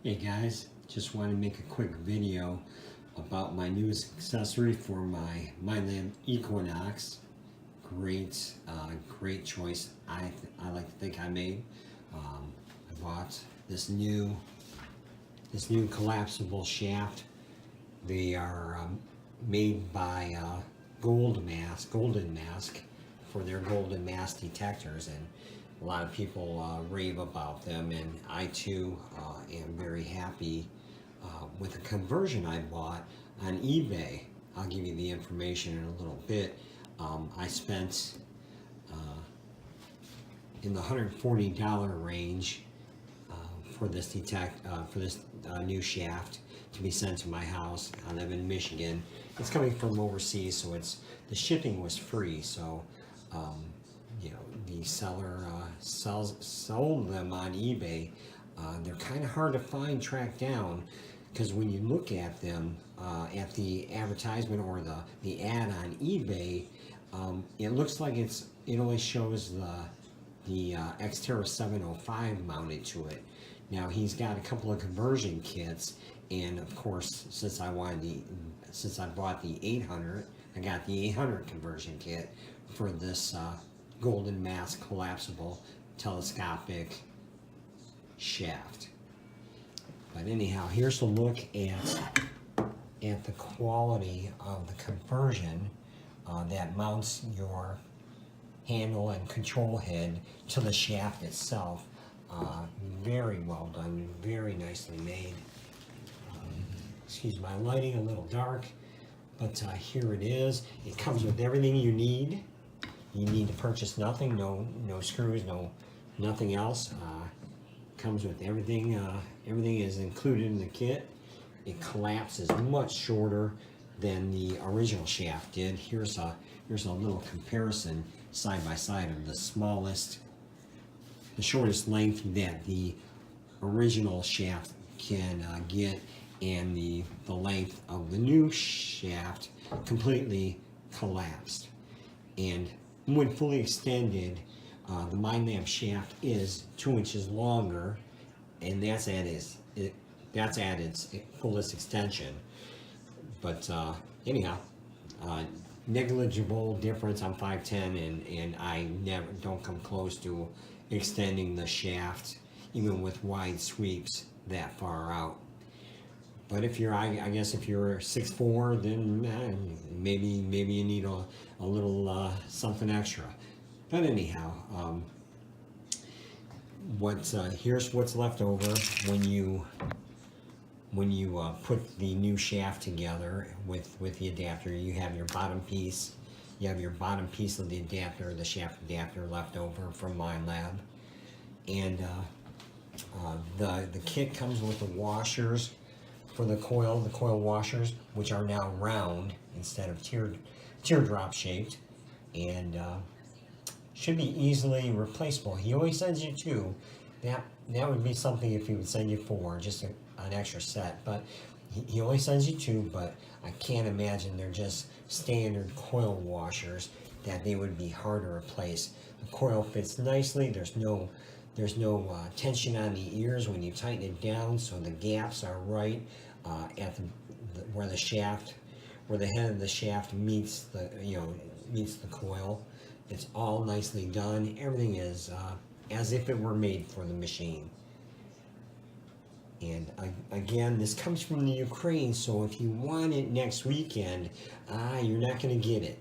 Hey guys, just want to make a quick video about my newest accessory for my Minelab Equinox. Great choice. I like to think I made. I bought this new collapsible shaft. They are made by Golden Mask for their Golden Mask detectors, and a lot of people rave about them, and I too am very happy with the conversion I bought on eBay. I'll give you the information in a little bit. I spent in the $140 range for this new shaft to be sent to my house. I live in Michigan. It's coming from overseas, so the shipping was free. So you know, the seller sold them on eBay. They're kind of hard to find, track down, because when you look at them at the advertisement or the ad on eBay, it looks like it only shows the Xterra 705 mounted to it. Now he's got a couple of conversion kits, and of course, since I bought the 800, I got the 800 conversion kit for this Golden Mask collapsible telescopic shaft. But anyhow, here's a look at the quality of the conversion that mounts your handle and control head to the shaft itself. Very well done, very nicely made. Excuse my lighting, a little dark, but here it is. It comes with everything you need. You need to purchase nothing, no screws, nothing else. Comes with everything. Everything is included in the kit. It collapses much shorter than the original shaft did. Here's a little comparison side by side of the shortest length that the original shaft can get, and the length of the new shaft completely collapsed. And when fully extended, the Minelab shaft is 2 inches longer, and that's at its fullest extension. But anyhow, negligible difference. I'm 5'10", and I don't come close to extending the shaft, even with wide sweeps, that far out. But if you're, I guess if you're 6'4", then maybe you need a little something extra. But anyhow, here's what's left over when you put the new shaft together with the adapter. You have your bottom piece. You have your bottom piece of the adapter, the shaft adapter, left over from Minelab, and the kit comes with the washers for the coil washers, which are now round instead of teardrop shaped, and should be easily replaceable. He always sends you two. That would be something if he would send you four, just an extra set. But he only sends you two. But I can't imagine they're just standard coil washers, that they would be hard to replace. The coil fits nicely. There's no tension on the ears when you tighten it down, so the gaps are right at where the head of the shaft meets the coil. It's all nicely done. Everything is as if it were made for the machine. And again, this comes from the Ukraine, so if you want it next weekend, you're not going to get it.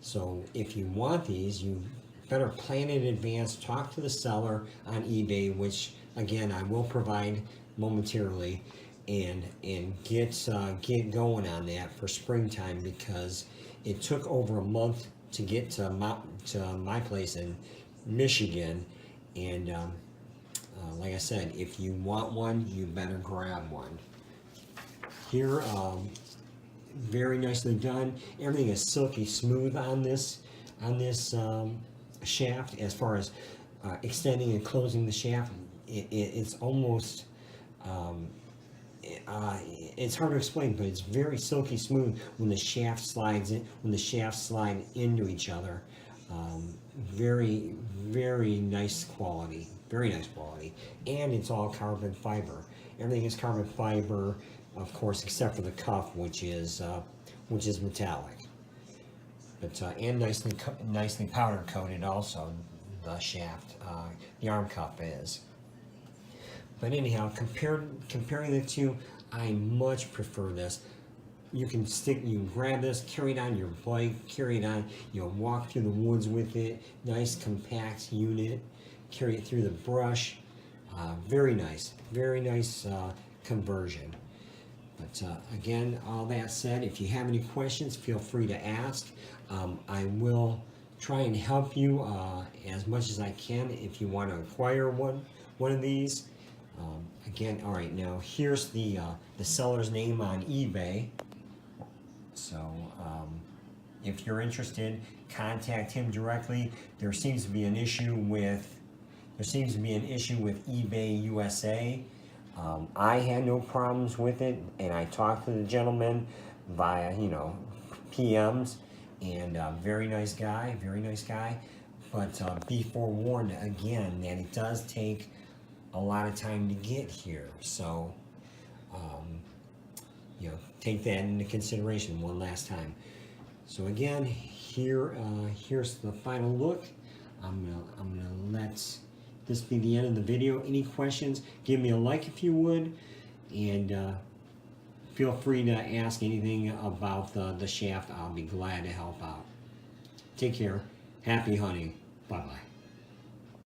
So if you want these, you better plan in advance. Talk to the seller on eBay, which again I will provide momentarily, and get going on that for springtime, because it took over a month to get to my place in Michigan, and like I said, if you want one, you better grab one. Here, very nicely done. Everything is silky smooth on this shaft. As far as extending and closing the shaft, it's almost it's hard to explain, but it's very silky smooth when the shaft slides in, when the shafts slide into each other. Very nice quality, and it's all carbon fiber. Everything is carbon fiber, of course, except for the cuff, which is metallic. But and nicely powder coated also. The shaft, the arm cuff is. But anyhow, comparing the two, I much prefer this. You can grab this, carry it on your bike, carry it on, walk through the woods with it. Nice compact unit. Carry it through the brush. Very nice conversion. But again, all that said, if you have any questions, feel free to ask. I will try and help you as much as I can if you want to acquire one of these. Again, all right. Now here's the seller's name on eBay. So if you're interested, contact him directly. There seems to be an issue with eBay USA. I had no problems with it, and I talked to the gentleman via PMs, and very nice guy. But be forewarned again that it does take a lot of time to get here. So take that into consideration one last time. So again, here's the final look. I'm gonna let this be the end of the video. Any questions, give me a like if you would, and feel free to ask anything about the shaft. I'll be glad to help out. Take care. Happy hunting. Bye-bye.